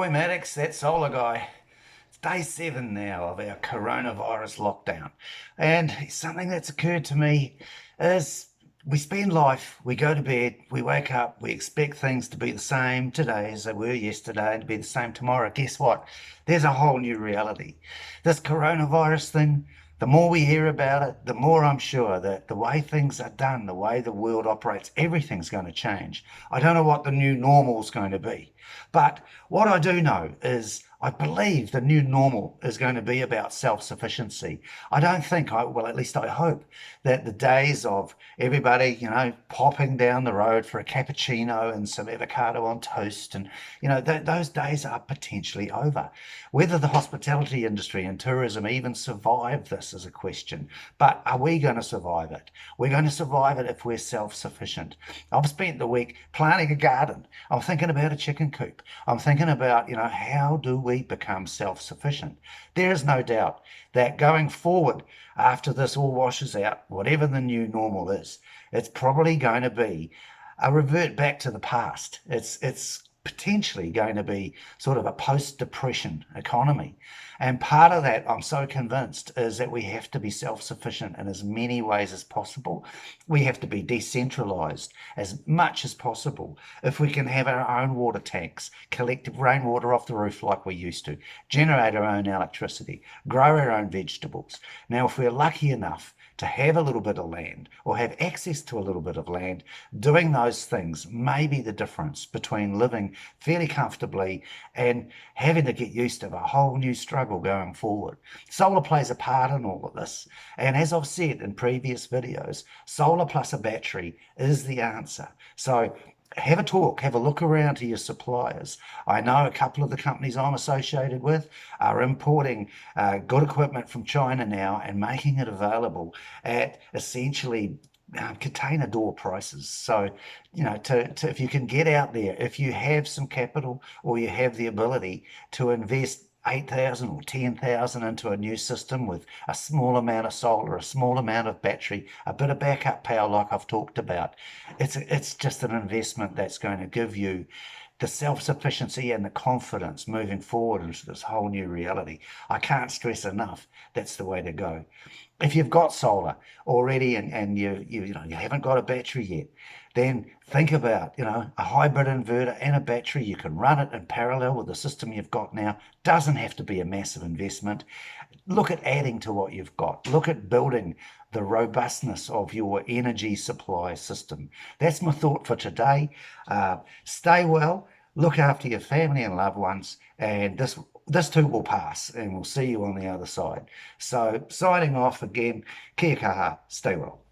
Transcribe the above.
boy Maddox, that solar guy. It's day 7 now of our coronavirus lockdown. And something that's occurred to me is we spend life, we go to bed, we wake up, we expect things to be the same today as they were yesterday and to be the same tomorrow. Guess what? There's a whole new reality. This coronavirus thing, the more we hear about it, the more I'm sure that the way things are done, the way the world operates, everything's going to change. I don't know what the new normal is going to be. But what I do know is I believe the new normal is going to be about self-sufficiency. I don't think, well, at least I hope, that the days of everybody, popping down the road for a cappuccino and some avocado on toast, and, those days are potentially over. Whether the hospitality industry and tourism even survive this is a question. But are we going to survive it? We're going to survive it if we're self-sufficient. I've spent the week planting a garden. I'm thinking about a chicken coop. I'm thinking about, how do we become self-sufficient? There is no doubt that going forward, after this all washes out, whatever the new normal is, it's probably going to be a revert back to the past. It's potentially going to be sort of a post-depression economy. And part of that, I'm so convinced, is that we have to be self-sufficient in as many ways as possible. We have to be decentralized as much as possible. If we can have our own water tanks, collect rainwater off the roof like we used to, generate our own electricity, grow our own vegetables. Now, if we're lucky enough to have a little bit of land or have access to a little bit of land, doing those things may be the difference between living fairly comfortably and having to get used to a whole new struggle going forward. Solar plays a part in all of this. And as I've said in previous videos, solar plus a battery is the answer. So have a talk, have a look around to your suppliers. I know a couple of the companies I'm associated with are importing good equipment from China now and making it available at essentially container door prices. So, if you can get out there, if you have some capital or you have the ability to invest 8,000 or 10,000 into a new system with a small amount of solar, a small amount of battery, a bit of backup power like I've talked about. It's just an investment that's going to give you the self-sufficiency and the confidence moving forward into this whole new reality. I can't stress enough, that's the way to go. If you've got solar already and you haven't got a battery yet, then think about, a hybrid inverter and a battery. You can run it in parallel with the system you've got now. Doesn't have to be a massive investment. Look at adding to what you've got. Look at building the robustness of your energy supply system. That's my thought for today. Stay well, look after your family and loved ones, and this too will pass, and we'll see you on the other side. So, signing off again, kia kaha, stay well.